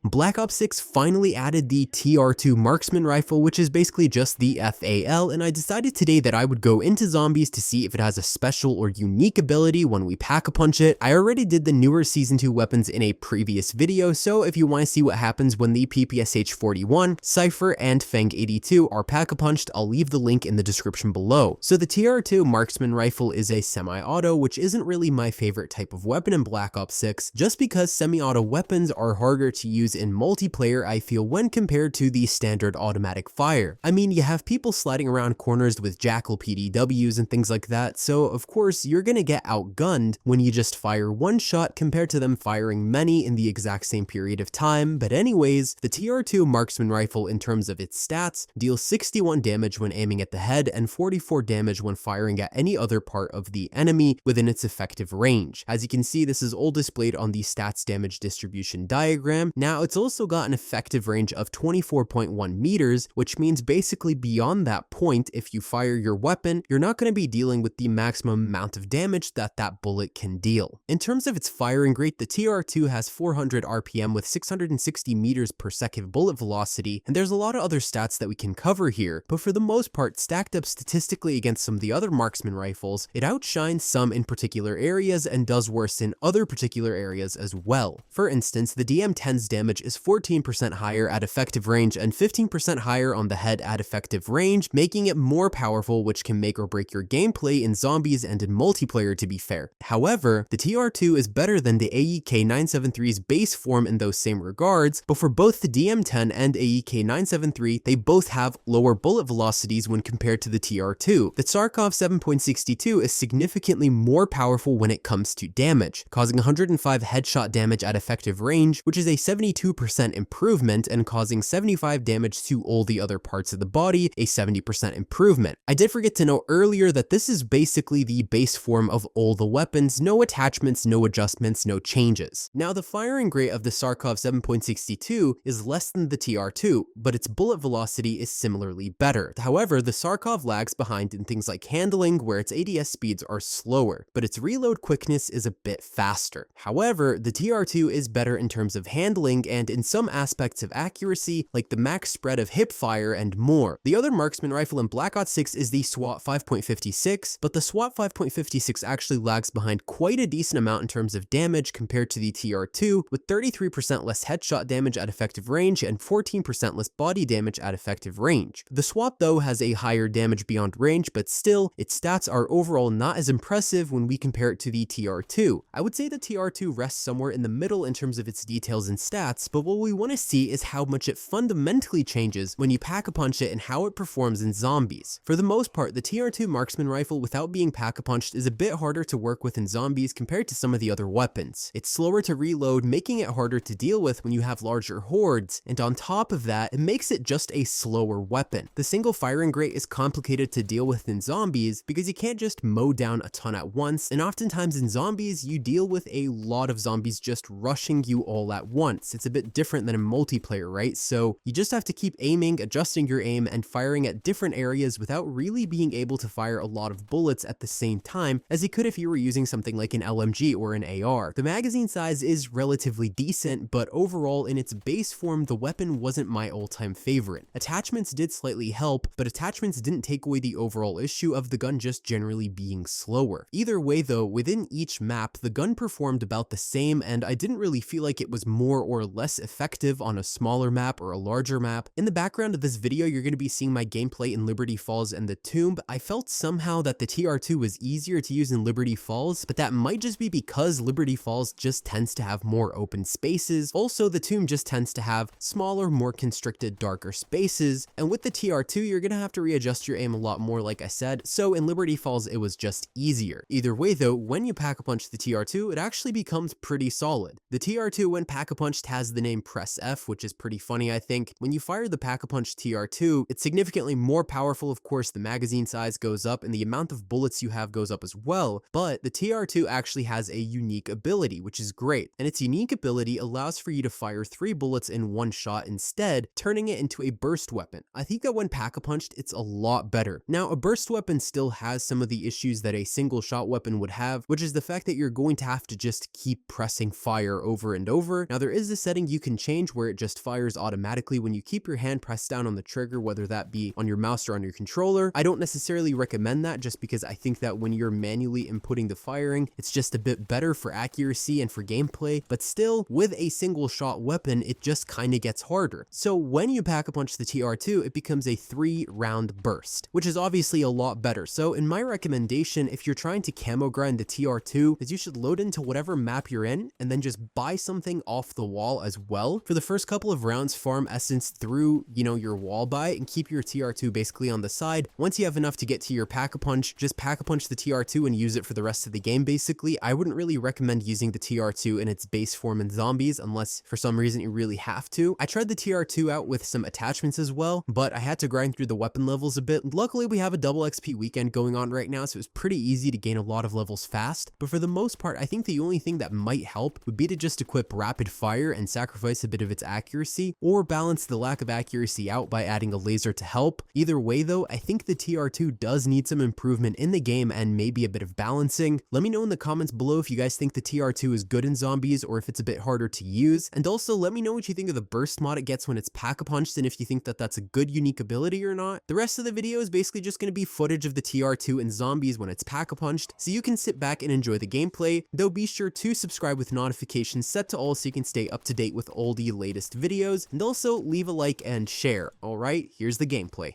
Black Ops 6 finally added the TR2 Marksman rifle, which is basically just the FAL, and I decided today that I would go into zombies to see if it has a special or unique ability when we pack-a-punch it. I already did the newer Season 2 weapons in a previous video, so if you want to see what happens when the PPSH-41, Cypher, and Fang-82 are pack-a-punched, I'll leave the link in the description below. So the TR2 Marksman rifle is a semi-auto, which isn't really my favorite type of weapon in Black Ops 6, just because semi-auto weapons are harder to use in multiplayer, I feel, when compared to the standard automatic fire. I mean, you have people sliding around corners with Jackal PDWs and things like that, so of course you're gonna get outgunned when you just fire one shot compared to them firing many in the exact same period of time. But anyways, the TR2 Marksman rifle, in terms of its stats, deals 61 damage when aiming at the head and 44 damage when firing at any other part of the enemy within its effective range. As you can see, this is all displayed on the stats damage distribution diagram. Now, it's also got an effective range of 24.1 meters, which means basically beyond that point, if you fire your weapon, you're not going to be dealing with the maximum amount of damage that that bullet can deal. In terms of its firing rate, the TR2 has 400 RPM with 660 meters per second bullet velocity, and there's a lot of other stats that we can cover here, but for the most part, stacked up statistically against some of the other marksman rifles, it outshines some in particular areas and does worse in other particular areas as well. For instance, the DM10's damage is 14% higher at effective range and 15% higher on the head at effective range, making it more powerful, which can make or break your gameplay in zombies and in multiplayer, to be fair. However, the TR2 is better than the AEK-973's base form in those same regards, but for both the DM10 and AEK-973, they both have lower bullet velocities when compared to the TR2. The Sarkov 7.62 is significantly more powerful when it comes to damage, causing 105 headshot damage at effective range, which is a 72% improvement, and causing 75 damage to all the other parts of the body, a 70% improvement. I did forget to note earlier that this is basically the base form of all the weapons, no attachments, no adjustments, no changes. Now, the firing rate of the Sarkov 7.62 is less than the TR2, but its bullet velocity is similarly better. However, the Sarkov lags behind in things like handling, where its ADS speeds are slower, but its reload quickness is a bit faster. However, the TR2 is better in terms of handling and in some aspects of accuracy, like the max spread of hip fire and more. The other marksman rifle in Black Ops 6 is the SWAT 5.56, but the SWAT 5.56 actually lags behind quite a decent amount in terms of damage compared to the TR2, with 33% less headshot damage at effective range and 14% less body damage at effective range. The SWAT, though, has a higher damage beyond range, but still, its stats are overall not as impressive when we compare it to the TR2. I would say the TR2 rests somewhere in the middle in terms of its details and stats, but what we want to see is how much it fundamentally changes when you pack-a-punch it and how it performs in zombies. For the most part, the TR2 Marksman rifle without being pack-a-punched is a bit harder to work with in zombies compared to some of the other weapons. It's slower to reload, making it harder to deal with when you have larger hordes, and on top of that, it makes it just a slower weapon. The single firing rate is complicated to deal with in zombies because you can't just mow down a ton at once, and oftentimes in zombies, you deal with a lot of zombies just rushing you all at once. It's a bit different than in multiplayer, right? So you just have to keep aiming, adjusting your aim, and firing at different areas without really being able to fire a lot of bullets at the same time as you could if you were using something like an LMG or an AR. The magazine size is relatively decent, but overall in its base form, the weapon wasn't my all-time favorite. Attachments did slightly help, but attachments didn't take away the overall issue of the gun just generally being slower. Either way though, within each map, the gun performed about the same, and I didn't really feel like it was more or less effective on a smaller map or a larger map. In the background of this video, you're going to be seeing my gameplay in Liberty Falls and the Tomb. I felt somehow that the TR2 was easier to use in Liberty Falls, but that might just be because Liberty Falls just tends to have more open spaces. Also, the Tomb just tends to have smaller, more constricted, darker spaces, and with the TR2, you're going to have to readjust your aim a lot more, like I said, so in Liberty Falls, it was just easier. Either way though, when you pack-a-punch the TR2, it actually becomes pretty solid. The TR2, when pack-a-punched, has the name Press F, which is pretty funny, I think. When you fire the pack-a-punch TR2, it's significantly more powerful. Of course, the magazine size goes up and the amount of bullets you have goes up as well, but the TR2 actually has a unique ability, which is great, and its unique ability allows for you to fire 3 bullets in one shot instead, turning it into a burst weapon. I think that when pack-a-punched, it's a lot better. Now, a burst weapon still has some of the issues that a single shot weapon would have, which is the fact that you're going to have to just keep pressing fire over and over. Now, there is a set setting you can change where it just fires automatically when you keep your hand pressed down on the trigger, whether that be on your mouse or on your controller. I don't necessarily recommend that just because I think that when you're manually inputting the firing, it's just a bit better for accuracy and for gameplay, but still, with a single shot weapon, it just kind of gets harder. So when you pack-a-punch the TR2, it becomes a 3-round burst, which is obviously a lot better. So in my recommendation, if you're trying to camo grind the TR2, is you should load into whatever map you're in and then just buy something off the wall as well. For the first couple of rounds, farm essence through, your wall buy and keep your TR2 basically on the side. Once you have enough to get to your pack-a-punch, just pack-a-punch the TR2 and use it for the rest of the game basically. I wouldn't really recommend using the TR2 in its base form in zombies unless for some reason you really have to. I tried the TR2 out with some attachments as well, but I had to grind through the weapon levels a bit. Luckily, we have a double XP weekend going on right now, so it's pretty easy to gain a lot of levels fast. But for the most part, I think the only thing that might help would be to just equip rapid fire and sacrifice a bit of its accuracy, or balance the lack of accuracy out by adding a laser to help. Either way though, I think the TR2 does need some improvement in the game and maybe a bit of balancing. Let me know in the comments below if you guys think the TR2 is good in zombies or if it's a bit harder to use. And also let me know what you think of the burst mod it gets when it's pack-a-punched and if you think that that's a good unique ability or not. The rest of the video is basically just going to be footage of the TR2 in zombies when it's pack-a-punched, so you can sit back and enjoy the gameplay, though be sure to subscribe with notifications set to all so you can stay up to date with all the latest videos, and also leave a like and share. Alright, here's the gameplay.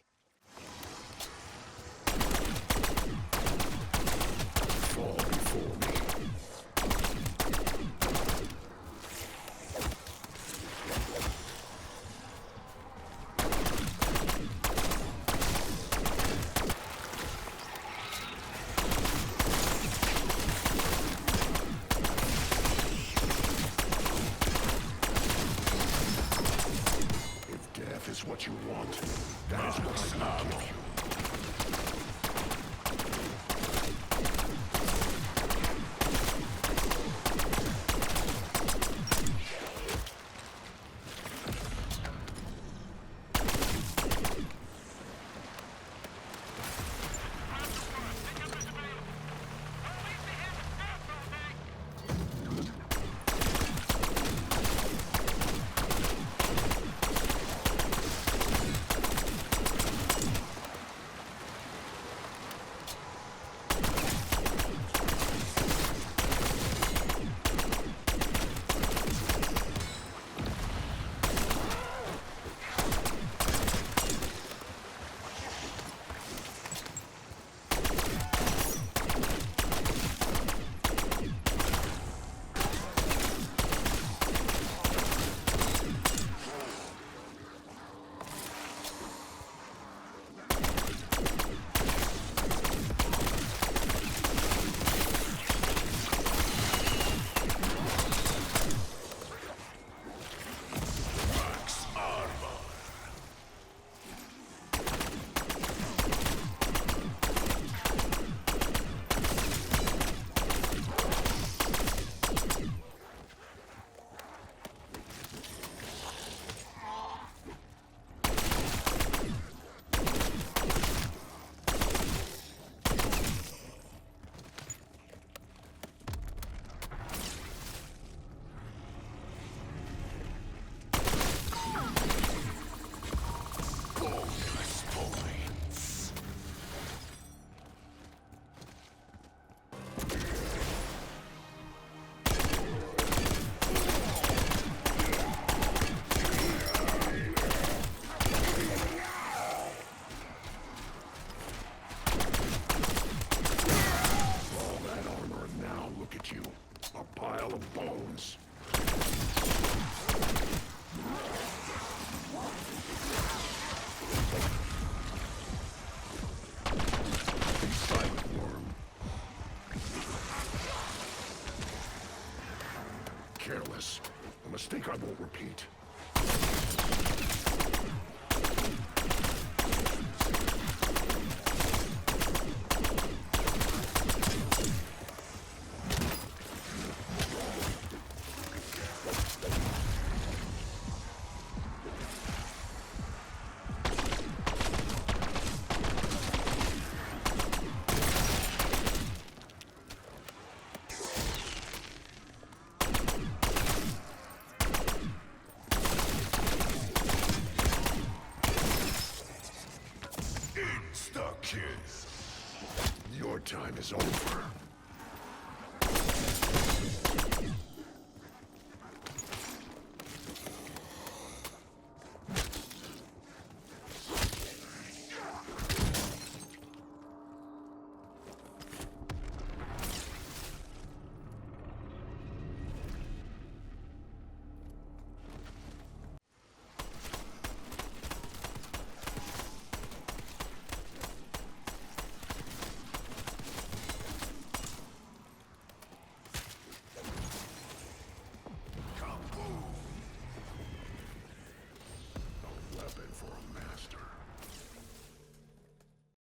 Is what you want. That is what I need of you. Careless. A mistake I won't repeat. Your time is over.